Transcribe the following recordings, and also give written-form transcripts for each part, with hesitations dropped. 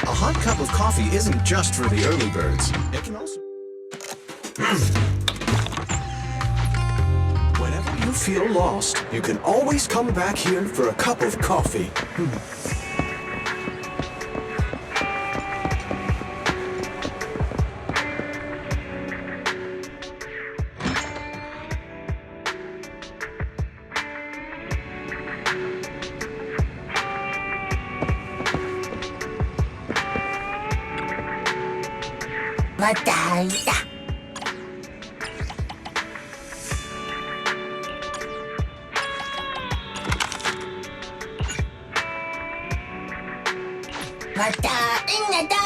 A hot cup of coffee isn't just for the early birds. It can also... Whenever you feel lost, you can always come back here for a cup of coffee. 맞다. 맞다. 나다.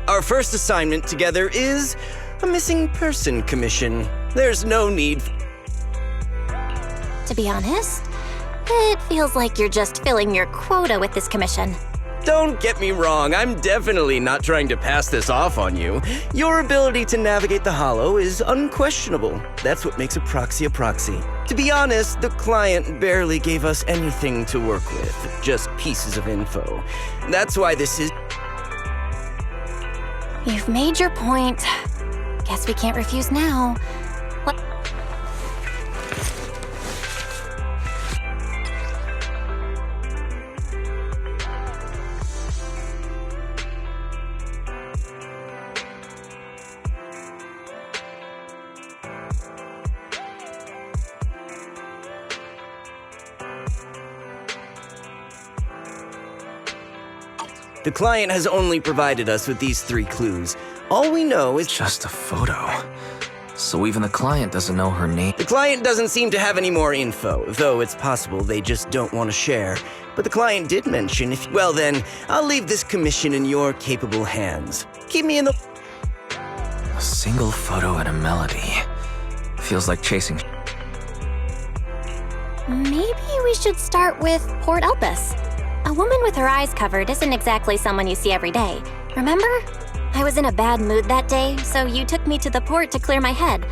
Our first assignment together is a missing person commission. There's no need. To be honest, it feels like you're just filling your quota with this commission. Don't get me wrong, I'm definitely not trying to pass this off on you. Your ability to navigate the Hollow is unquestionable. That's what makes a proxy. To be honest, the client barely gave us anything to work with, just pieces of info. That's why this is... You've made your point. Guess we can't refuse now. What? The client has only provided us with these 3 clues. All we know is just a photo. So even the client doesn't know her name. The client doesn't seem to have any more info, though it's possible they just don't want to share. But the client did mention well then, I'll leave this commission in your capable hands. Keep me in the... A single photo and a melody. Feels like chasing. Maybe we should start with Port Elpis. A woman with her eyes covered isn't exactly someone you see every day. Remember? I was in a bad mood that day, so you took me to the port to clear my head.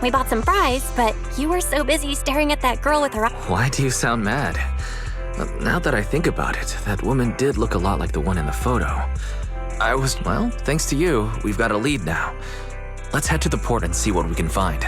We bought some fries, but you were so busy staring at that girl with her eyes. Why do you sound mad? Now that I think about it, that woman did look a lot like the one in the photo. Well, thanks to you, we've got a lead now. Let's head to the port and see what we can find.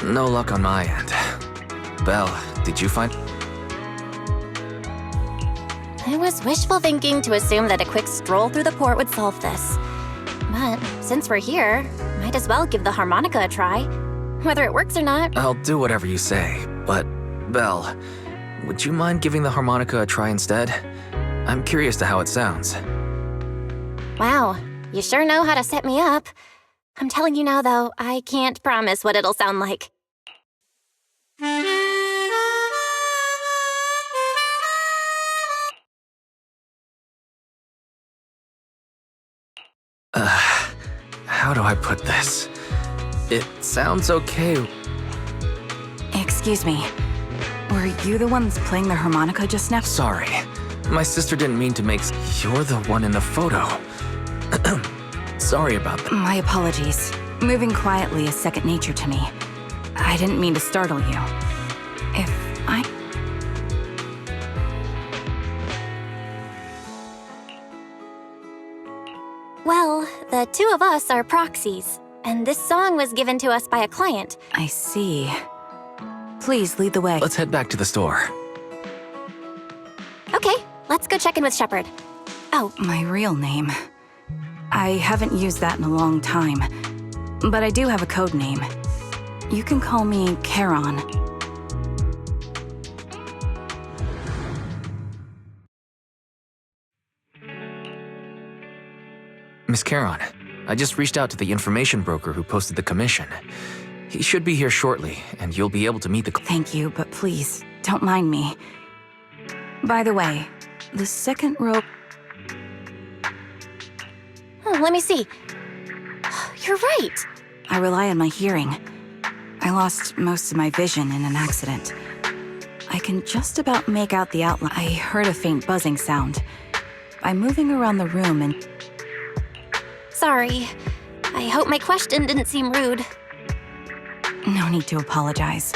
No luck on my end. Belle, did you find... It was wishful thinking to assume that a quick stroll through the port would solve this. But since we're here, might as well give the harmonica a try. Whether it works or not. I'll do whatever you say, but Belle, would you mind giving the harmonica a try instead? I'm curious to how it sounds. Wow, you sure know how to set me up. I'm telling you now, though, I can't promise what it'll sound like. How do I put this? It sounds okay. Excuse me. Were you the ones playing the harmonica just now? Sorry. My sister didn't mean to make... You're the one in the photo. Sorry about that. My apologies. Moving quietly is second nature to me. I didn't mean to startle you. If I... Well, the two of us are proxies, and this song was given to us by a client. I see. Please lead the way. Let's head back to the store. Okay, let's go check in with Shepard. Oh, My real name. I haven't used that in a long time, but I do have a code name. You can call me Charon. Miss Charon, I just reached out to the information broker who posted the commission. He should be here shortly, and you'll be able to meet the... Thank you, but please, don't mind me. By the way, the second row... let me see. You're right. I rely on my hearing. I lost most of my vision in an accident. I can just about make out the outline. I heard a faint buzzing sound. By moving around the room and... Sorry. I hope my question didn't seem rude. No need to apologize.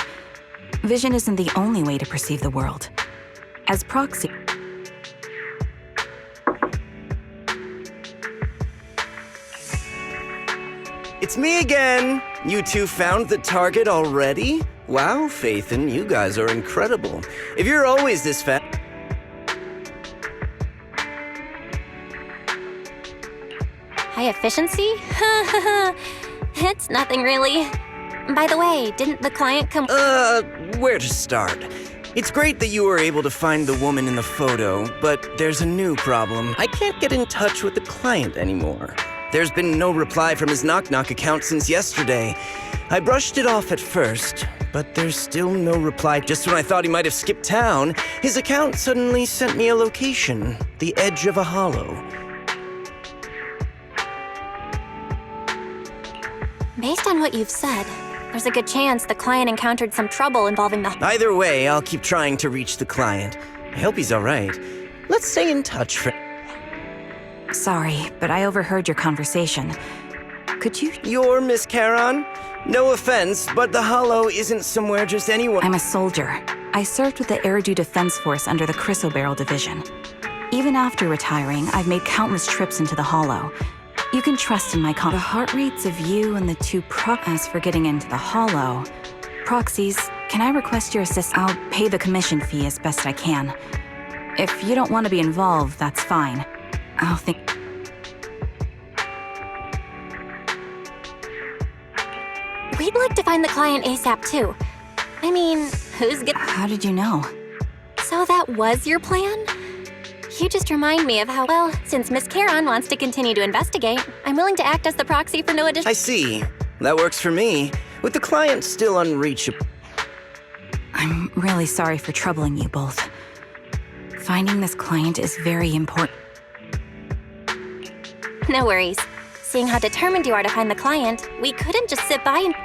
Vision isn't the only way to perceive the world. As proxy... It's me again! You two found the target already? Wow, Faithin, you guys are incredible. If you're always this fast... High efficiency? It's nothing really. By the way, didn't the client come... Where to start? It's great that you were able to find the woman in the photo, but there's a new problem. I can't get in touch with the client anymore. There's been no reply from his Knock Knock account since yesterday. I brushed it off at first, but there's still no reply. Just when I thought he might have skipped town, his account suddenly sent me a location, the edge of a hollow. Based on what you've said, there's a good chance the client encountered some trouble involving the... Either way, I'll keep trying to reach the client. I hope he's all right. Let's stay in touch for... Sorry, but I overheard your conversation. Could you... You're Miss Charon? No offense, but the hollow isn't somewhere just anywhere. I'm a soldier. I served with the Eridu Defense Force under the Chrysoberyl Division. Even after retiring, I've made countless trips into the hollow. You can trust in my the heart rates of you and the two As for getting into the hollow... Proxies, can I request your assist? I'll pay the commission fee as best I can. If you don't want to be involved, that's fine. I'll think... We'd like to find the client ASAP too. I mean, who's get... How did you know? So that was your plan? You just remind me of how, well, since Miss Charon wants to continue to investigate, I'm willing to act as the proxy for no additional... I see. That works for me. With the client still unreachable... I'm really sorry for troubling you both. Finding this client is very important. No worries. Seeing how determined you are to find the client, we couldn't just sit by and...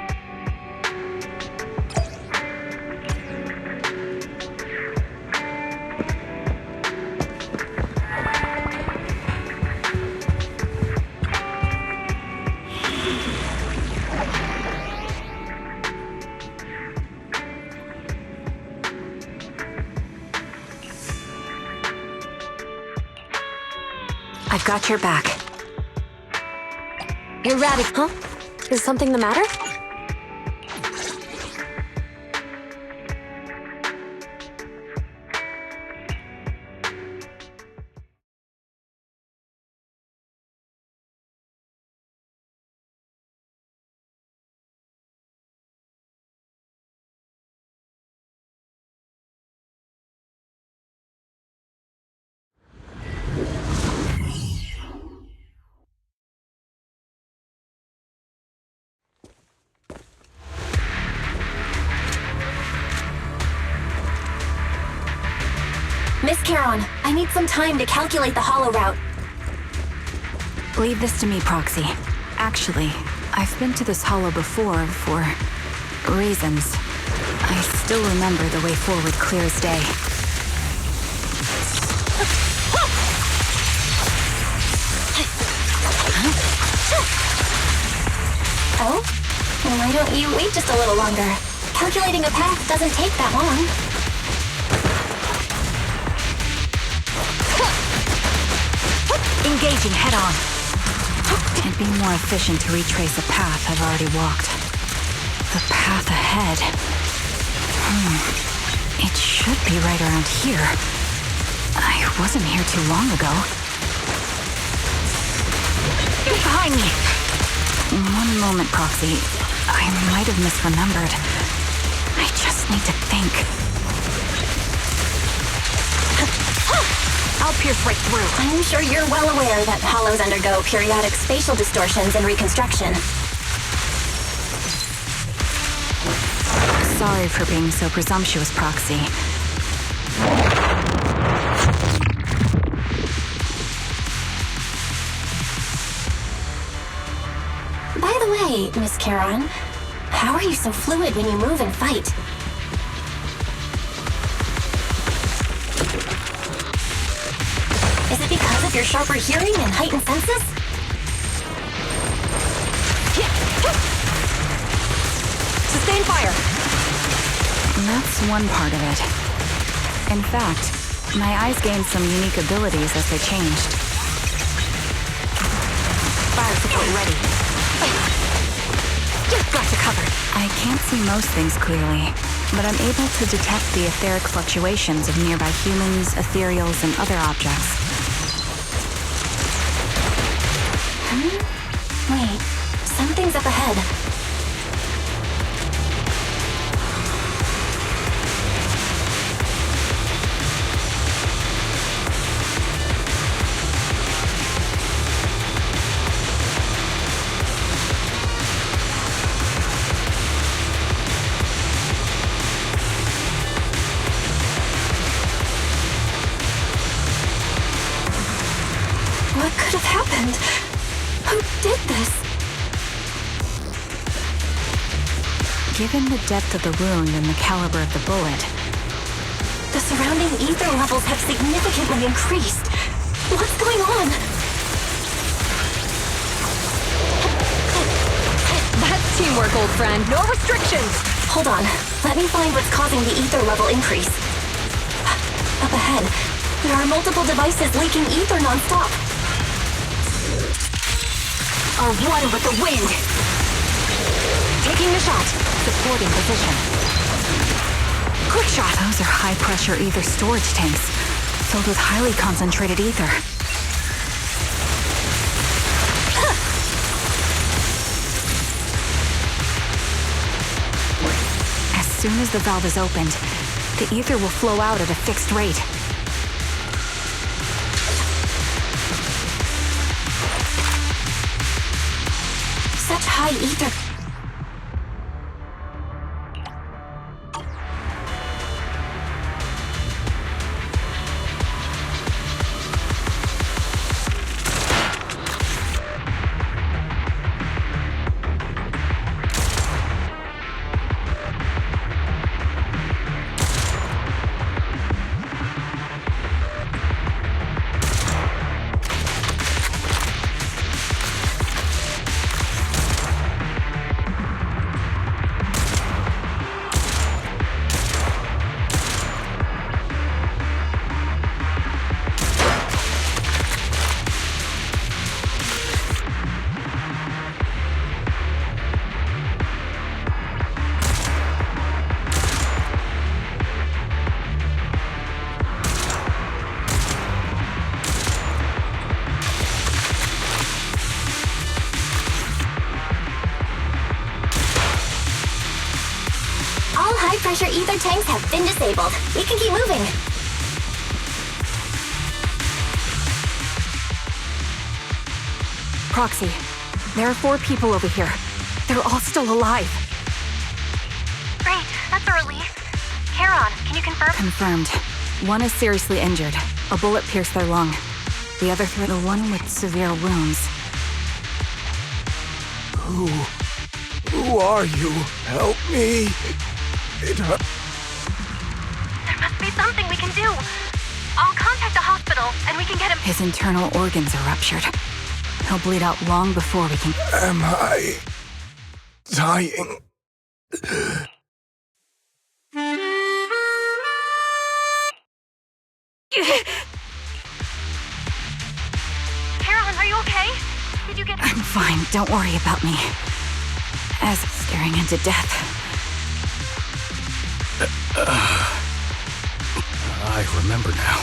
I've got your back. You're ready, huh? Is something the matter? Miss Charon, I need some time to calculate the hollow route. Leave this to me, Proxy. Actually, I've been to this hollow before for reasons. I still remember the way forward clear as day. Oh? Why don't you wait just a little longer? Calculating a path doesn't take that long. Engaging head-on. It'd be more efficient to retrace a path I've already walked. The path ahead. It should be right around here. I wasn't here too long ago. Get behind me! One moment, Proxy. I might have misremembered. I just need to think. I'll pierce right through. I'm sure you're well aware that hollows undergo periodic spatial distortions and reconstruction. Sorry for being so presumptuous, Proxy. By the way, Miss Charon, how are you so fluid when you move and fight? Is it because of your sharper hearing and heightened senses? Sustain fire! That's one part of it. In fact, my eyes gained some unique abilities as they changed. Fire support ready. You've got you covered. I can't see most things clearly, but I'm able to detect the etheric fluctuations of nearby humans, ethereals, and other objects. Wait, something's up ahead. What could have happened? Who did this? Given the depth of the wound and the caliber of the bullet, The surrounding ether levels have significantly increased. What's going on? That's teamwork, old friend. No restrictions! Hold on. Let me find what's causing the ether level increase. Up ahead, there are multiple devices leaking ether nonstop. are one with the wind. Taking the shot. Supporting position. Quick shot. Those are high-pressure ether storage tanks, filled with highly concentrated ether. As soon as the valve is opened, the ether will flow out at a fixed rate. Such high ether. High-pressure ether tanks have been disabled. We can keep moving. Proxy, there are 4 people over here. They're all still alive. Great, that's a relief. Charon, can you confirm? Confirmed. 1 is seriously injured. A bullet pierced their lung. The other 3, the one with severe wounds. Who are you? Help me. It hurt. There must be something we can do. I'll contact the hospital, and we can get him. His internal organs are ruptured. He'll bleed out long before we can... Am I dying? Carolyn, are you okay? Did you get... I'm fine, don't worry about me. As staring into death. I remember now.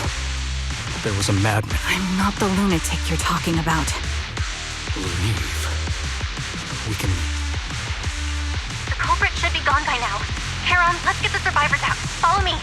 There was a madman. I'm not the lunatic you're talking about. Leave. We can... The culprit should be gone by now. Carolyn, let's get the survivors out. Follow me.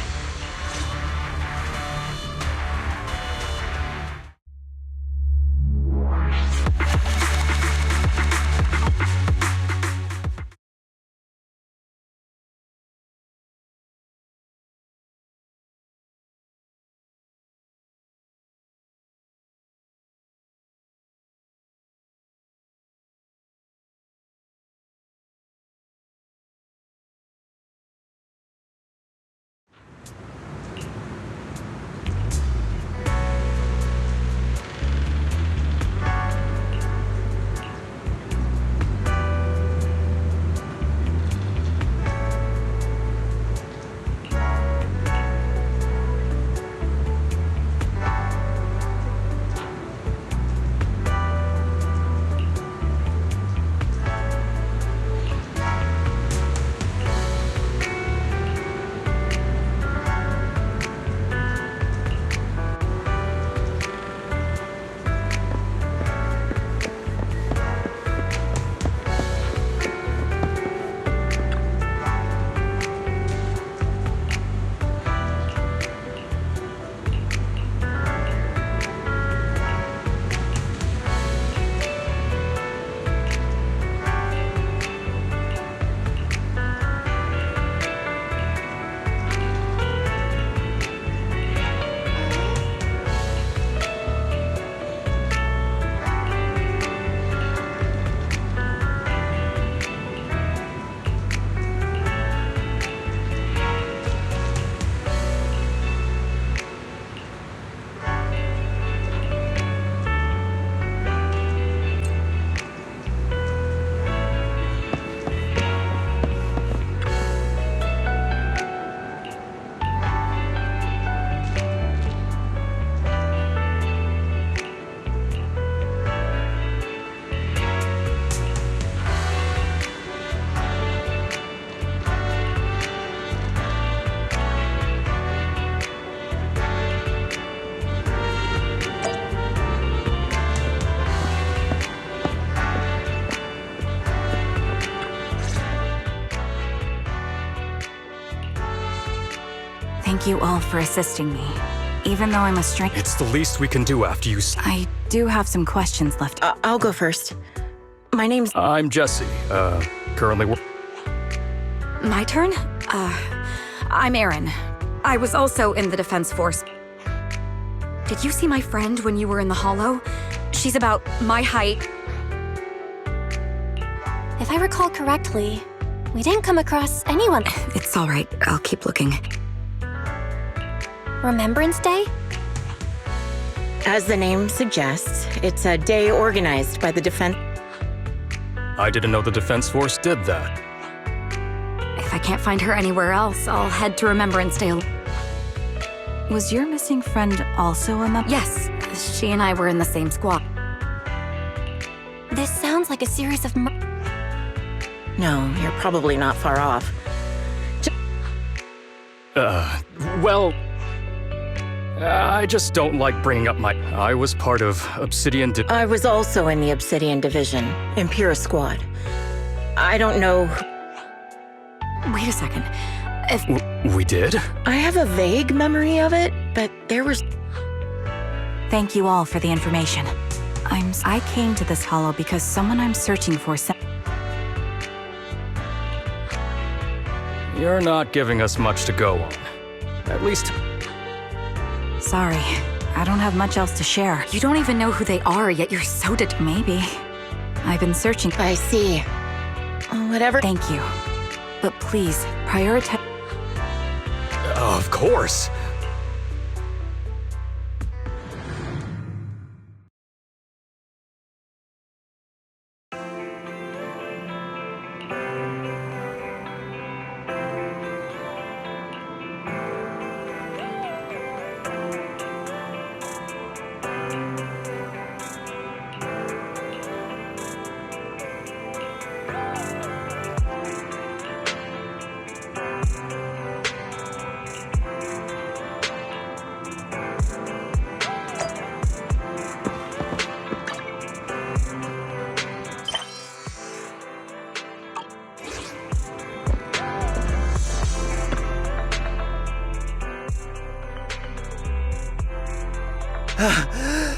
Thank you all for assisting me. Even though I'm a stranger... It's the least we can do after you... I do have some questions left. I'll go first. My name's... I'm Jesse. Currently... My turn? I'm Erin. I was also in the Defense Force. Did you see my friend when you were in the Hollow? She's about my height. If I recall correctly, we didn't come across anyone. It's all right. I'll keep looking. Remembrance Day? As the name suggests, it's a day organized by the Defense... I didn't know the Defense Force did that. If I can't find her anywhere else, I'll head to Remembrance Day. Was your missing friend also a member? Yes, she and I were in the same squad. This sounds like a series of No, you're probably not far off. Well... I just don't like bringing up my... I was part of Obsidian... I was also in the Obsidian Division, Impera Squad. I don't know... Wait a second. If... We did? I have a vague memory of it, but there was... Thank you all for the information. I came to this hollow because someone I'm searching for sent... You're not giving us much to go on. At least... Sorry, I don't have much else to share. You don't even know who they are, yet you're so Maybe. I've been searching. I see. Whatever. Thank you. But please, prioritize. Of course.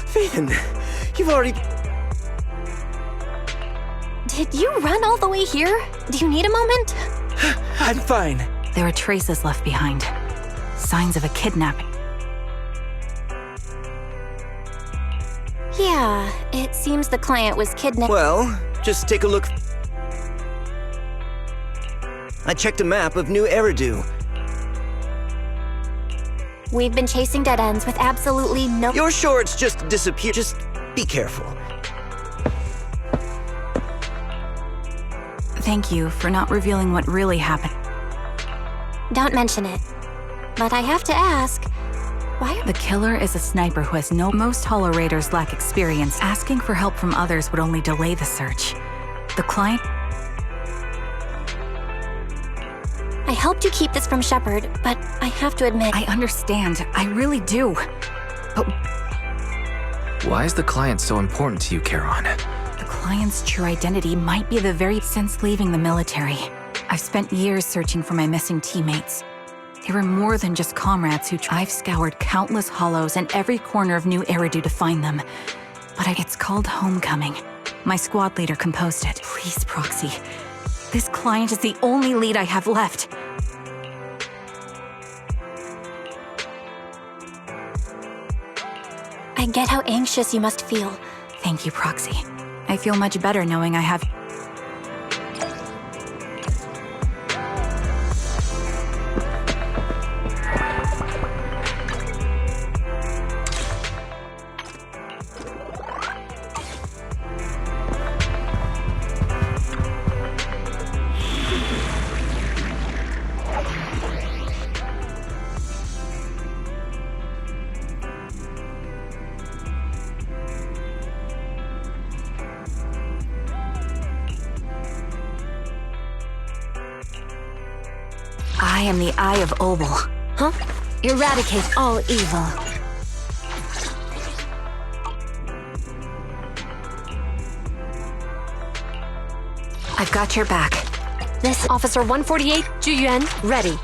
Finn, you've already... Did you run all the way here? Do you need a moment? I'm fine. There are traces left behind. Signs of a kidnapping. Yeah, it seems the client was kidnapped. Well, just take a look. I checked a map of New Eridu. We've been chasing dead ends with absolutely no... You're sure it's just disappeared? Just be careful. Thank you for not revealing what really happened. Don't mention it. But I have to ask, why are... The killer is a sniper who has no... Most Hollow Raiders lack experience. Asking for help from others would only delay the search. The client... I helped you keep this from Shepard, but I have to admit... I understand. I really do. But Why is the client so important to you, Charon? the client's true identity might be the very... Since leaving the military, I've spent years searching for my missing teammates. They were more than just comrades who... I've scoured countless hollows and every corner of New Eridu to find them. But it's called Homecoming. My squad leader composed it. Please, Proxy. This client is the only lead I have left. I get how anxious you must feel. Thank you, Proxy. I feel much better knowing I have... I am the Eye of Obel. Huh? Eradicate all evil. I've got your back. This Officer 148, Juyuan, ready.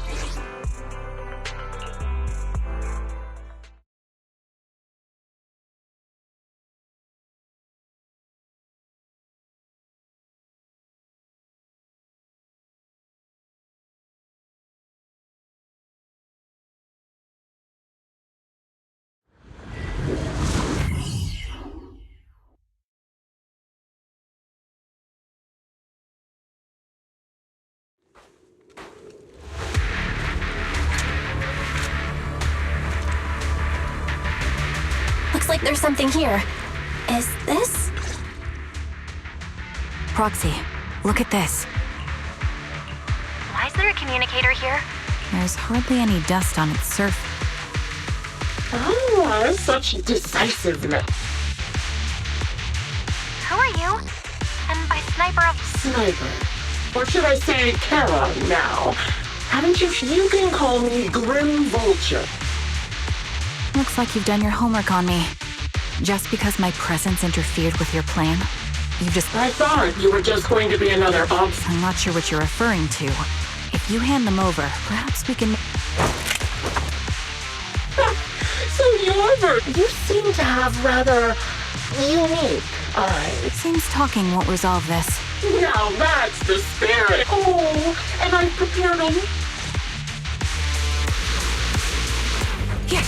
Looks like there's something here. Is this? Proxy, look at this. Why is there a communicator here? There's hardly any dust on its surface. Ah, such decisiveness. Who are you? And by sniper of... Sniper. Or should I say Charon now? Haven't you... You can call me Grim Vulture. Looks like you've done your homework on me. Just because my presence interfered with your plan, you just... I thought you were just going to be another I'm not sure what you're referring to. If you hand them over, perhaps we can... So you seem to have rather unique eyes. Seems talking won't resolve this. Now that's the spirit. Oh, and I've prepared a... Yeah.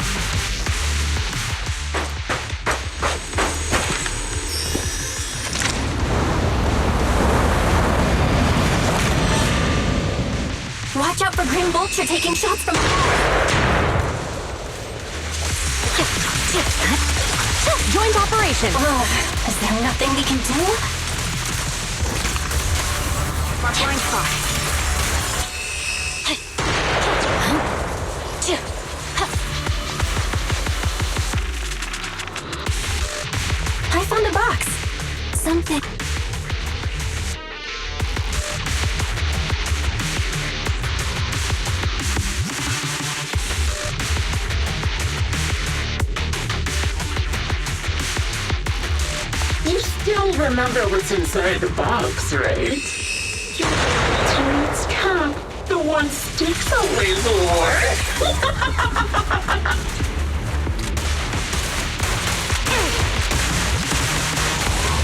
Watch out for Green Vulture taking shots from... Joint operation. Is there nothing we can do? Mark blind spot. I found a box. Something. You still remember what's inside the box, right? Your teammate's cap. The one Sticks always wore.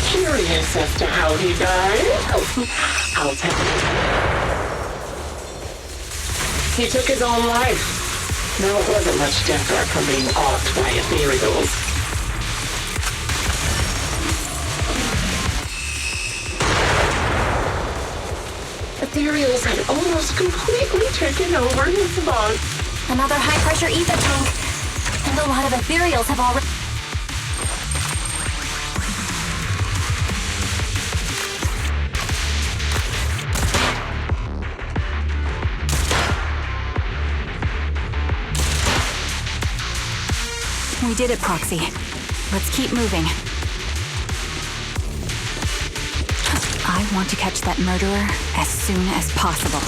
Curious as to how he died? I'll tell you. He took his own life. No, it wasn't much different from being offed by ethereals. Ethereals had almost completely taken over his body. Another high-pressure ether tank. And a lot of ethereals have already... We did it, Proxy. Let's keep moving. I want to catch that murderer as soon as possible.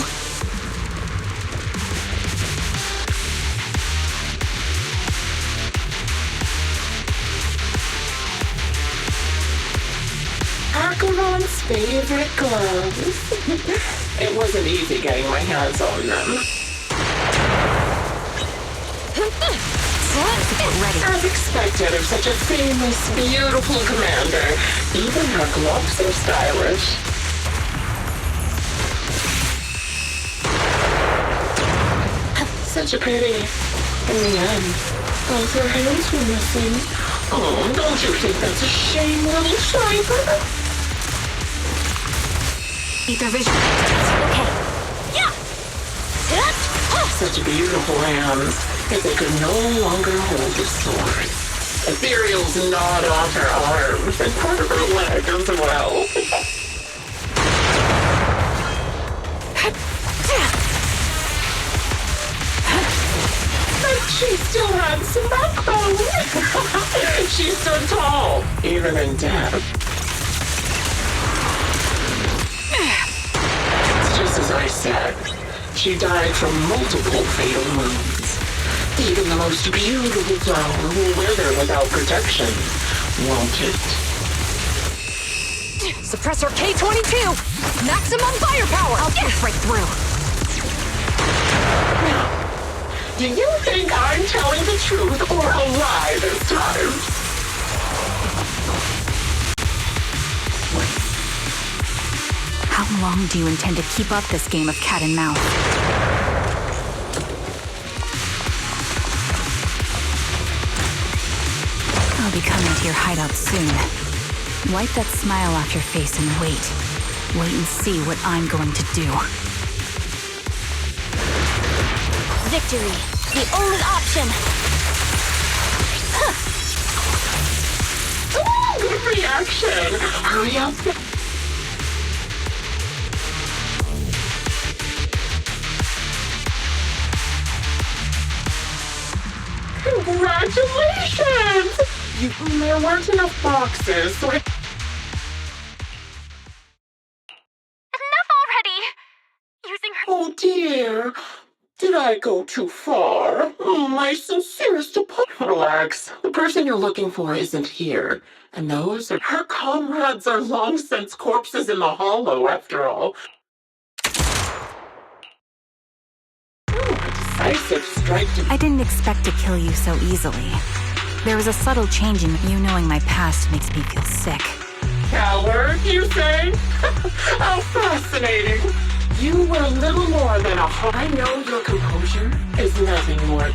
Acheron's favorite gloves. It wasn't easy getting my hands on them. As expected of such a famous, beautiful commander, even her gloves are stylish. Such a pity. In the end, both her hands were missing. Oh, don't you think that's a shame, little Shriver? Ether vision. Okay. Yeah! Such beautiful hands, that they could no longer hold the sword. Ethereals gnawed off her arms and part of her leg as well. But she still had some backbone. She stood tall, even in death. It's just as I said. She died from multiple fatal wounds. Even the most beautiful flower will wither without protection, won't it? Suppressor K-22! Maximum firepower! I'll push right through. Now, do you think I'm telling the truth or a lie this time? How long do you intend to keep up this game of cat and mouse? I'll be coming to your hideout soon. Wipe that smile off your face and wait. Wait and see what I'm going to do. Victory. The only option. Ooh, good reaction. Hurry up. Congratulations! There weren't enough boxes, so I... Enough already! Using her... Oh dear. Did I go too far? My sincerest apologies. Relax. The person you're looking for isn't here. And those are... Her comrades are long since corpses in the hollow, after all. A decisive strike to... I didn't expect to kill you so easily. There was a subtle change in you knowing my past makes me feel sick. Coward, you say? How fascinating. You were little more than a... I know your composure is nothing more...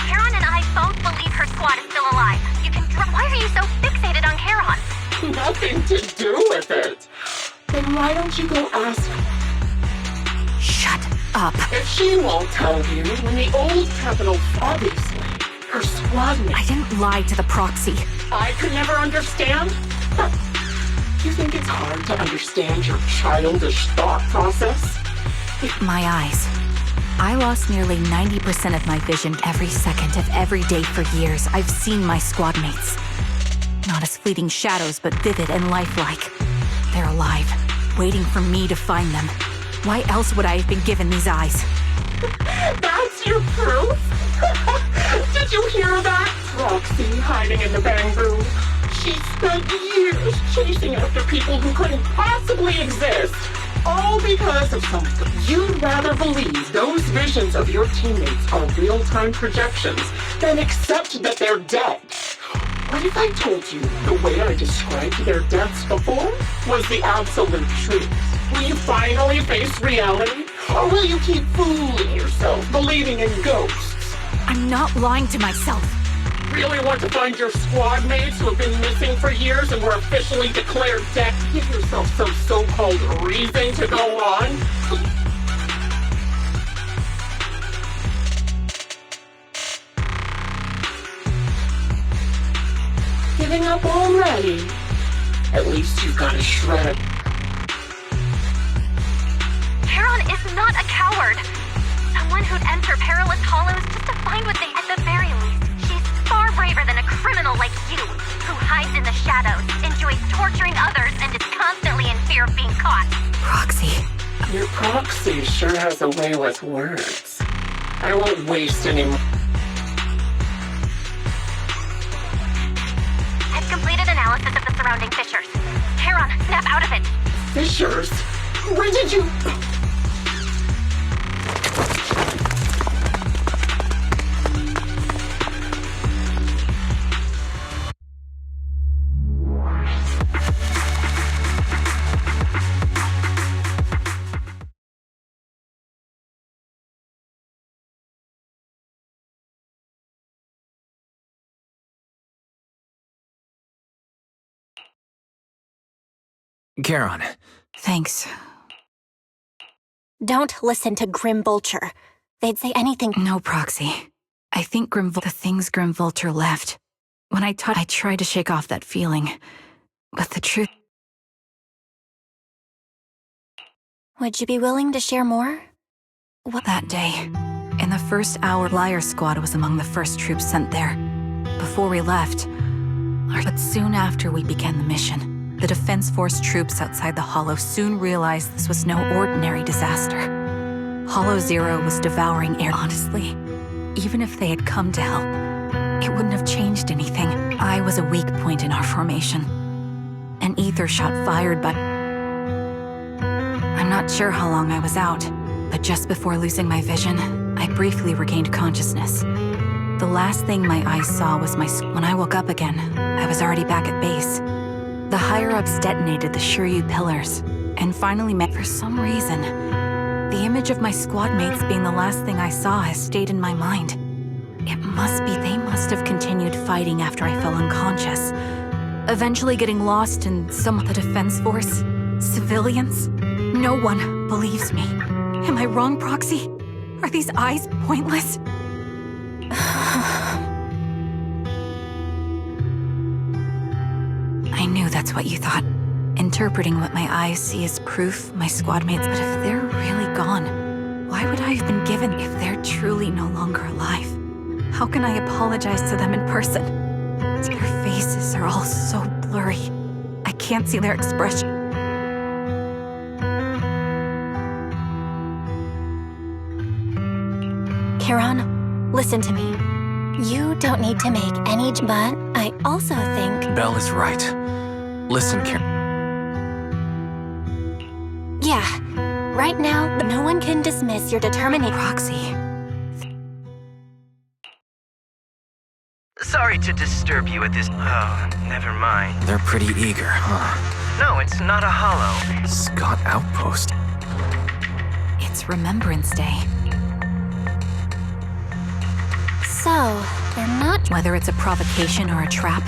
Charon and I both believe her squad is still alive. You can Why are you so fixated on Charon? Nothing to do with it. Then why don't you go ask... Shut up. If she won't tell you, in the old capital, obviously, her squad mate. I didn't lie to the proxy. I could never understand? Huh. You think it's hard to understand your childish thought process? My eyes. I lost nearly 90% of my vision every second of every day for years. I've seen my squad mates. Not as fleeting shadows, but vivid and lifelike. They're alive, waiting for me to find them. Why else would I have been given these eyes? That's your proof? Did you hear that? Proxy hiding in the bamboo. She spent years chasing after people who couldn't possibly exist. All because of something. You'd rather believe those visions of your teammates are real-time projections than accept that they're dead. What if I told you the way I described their deaths before was the absolute truth? Will you finally face reality? Or will you keep fooling yourself, believing in ghosts? I'm not lying to myself. Really want to find your squad mates who have been missing for years and were officially declared dead? Give yourself some so-called reason to go on? Giving up already? At least you've got a shred. Charon is not a coward. Someone who'd enter perilous hollows just to find what they... At the very least, she's far braver than a criminal like you, who hides in the shadows, enjoys torturing others, and is constantly in fear of being caught. Proxy. Your proxy sure has a way with words. I won't waste any more. I've completed analysis of the surrounding fissures. Charon, snap out of it. Fissures? Where did you... Charon. Thanks. Don't listen to Grim Vulture. They'd say anything. No, Proxy. I think the things Grim Vulture left. When I tried to shake off that feeling. But the truth... Would you be willing to share more? That day, in the first hour, Liar Squad was among the first troops sent there. Before we left, but soon after we began the mission, the Defense Force troops outside the Hollow soon realized this was no ordinary disaster. Hollow Zero was devouring air. Honestly, even if they had come to help, it wouldn't have changed anything. I was a weak point in our formation. An ether shot fired by... I'm not sure how long I was out, but just before losing my vision, I briefly regained consciousness. The last thing my eyes saw was when I woke up again, I was already back at base. The higher-ups detonated the Shiryu pillars, and finally met. For some reason, the image of my squad mates being the last thing I saw has stayed in my mind. It must be they must have continued fighting after I fell unconscious, eventually getting lost in some of the Defense Force. Civilians? No one believes me. Am I wrong, Proxy? Are these eyes pointless? I knew that's what you thought. Interpreting what my eyes see as proof, my squad mates. But if they're really gone, why would I have been given if they're truly no longer alive? How can I apologize to them in person? Their faces are all so blurry. I can't see their expression. Charon, listen to me. You don't need to make any... But I also think... Belle is right. Listen, Charon. Yeah, right now, no one can dismiss your determination. Proxy. Sorry to disturb you at this... Oh, never mind. They're pretty eager, huh? No, it's not a hollow. Scott Outpost. It's Remembrance Day. So, they're not... Whether it's a provocation or a trap,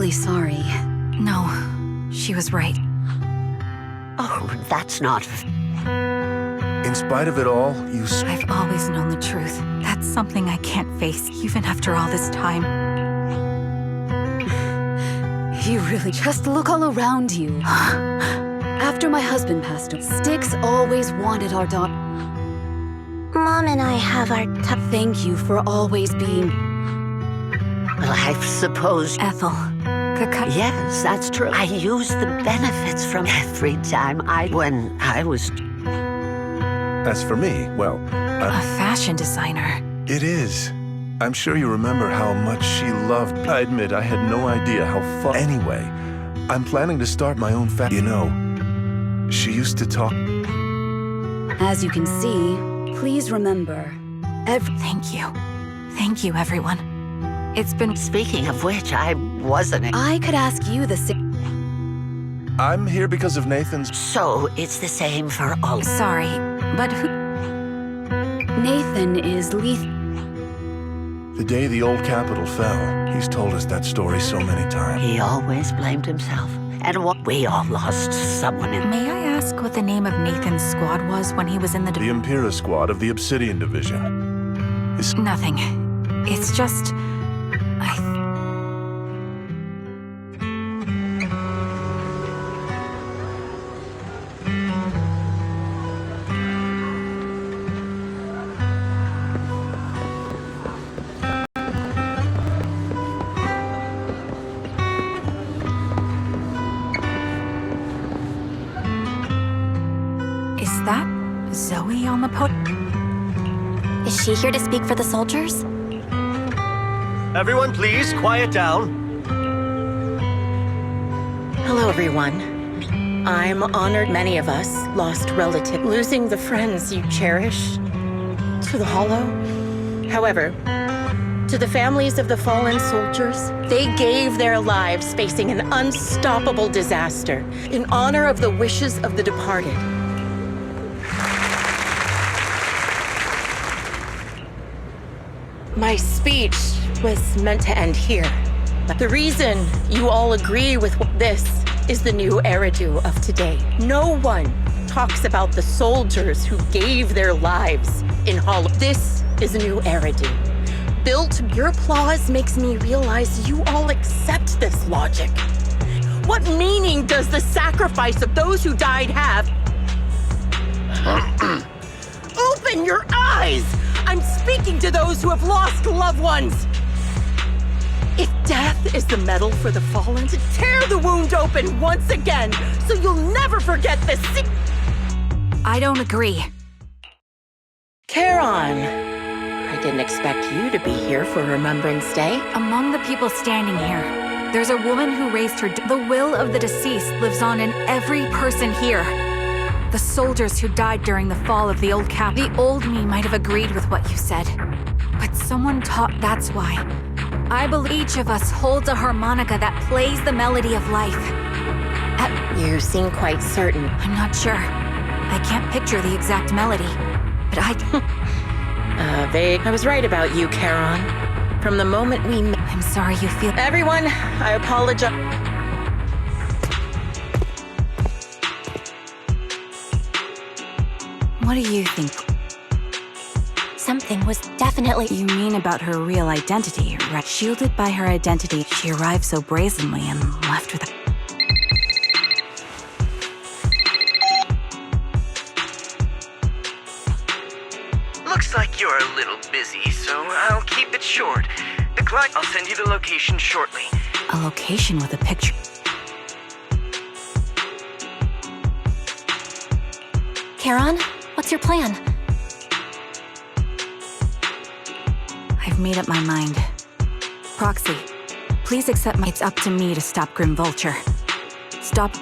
really sorry. No, she was right. Oh, that's not... In spite of it all, I've always known the truth. That's something I can't face, even after all this time. You really just look all around you. After my husband passed away, Styx always wanted our daughter. Mom and I have our Thank you for always being... Well, I suppose... Ethel. Yes, that's true. I used the benefits from every time when I was... As for me, well, A fashion designer. it is. I'm sure you remember how much she loved. I admit I had no idea how fun. Anyway, I'm planning to start my own You know, she used to talk. As you can see, please remember, Thank you. Thank you, everyone. It's been... Speaking of which, I wasn't... I could ask you the same. I'm here because of Nathan's... So, it's the same for all... Sorry, but who... Nathan is lethal. The day the old Capitol fell, he's told us that story so many times. He always blamed himself. And we all lost someone in... May I ask what the name of Nathan's squad was when he was in the... The Impera squad of the Obsidian Division. Nothing. It's just... Is that Zoe on the Is she here to speak for the soldiers? Everyone, please, quiet down. Hello, everyone. I'm honored many of us lost relatives, losing the friends you cherish to the Hollow. However, to the families of the fallen soldiers, they gave their lives facing an unstoppable disaster in honor of the wishes of the departed. My speech was meant to end here. But the reason you all agree with this is the new Eridu of today. No one talks about the soldiers who gave their lives in Hollow. This is a new Eridu. Built, your applause makes me realize you all accept this logic. What meaning does the sacrifice of those who died have? Open your eyes! I'm speaking to those who have lost loved ones. If death is the medal for the fallen, to tear the wound open once again, so you'll never forget this. I don't agree. Charon, I didn't expect you to be here for Remembrance Day. Among the people standing here, there's a woman who raised her... The will of the deceased lives on in every person here. The soldiers who died during the fall of the old cap. The old me might have agreed with what you said. But someone taught that's why. I believe each of us holds a harmonica that plays the melody of life. You seem quite certain. I'm not sure. I can't picture the exact melody. But vague. I was right about you, Charon. From the moment we met. I'm sorry you feel... Everyone, I apologize. What do you think? Something was definitely... You mean about her real identity, right? Shielded by her identity, she arrived so brazenly and left with... Looks like you're a little busy, so I'll keep it short. The client... I'll send you the location shortly. A location with a picture. Charon, what's your plan? I've made up my mind. Proxy, please accept my... It's up to me to stop Grim Vulture. Stop...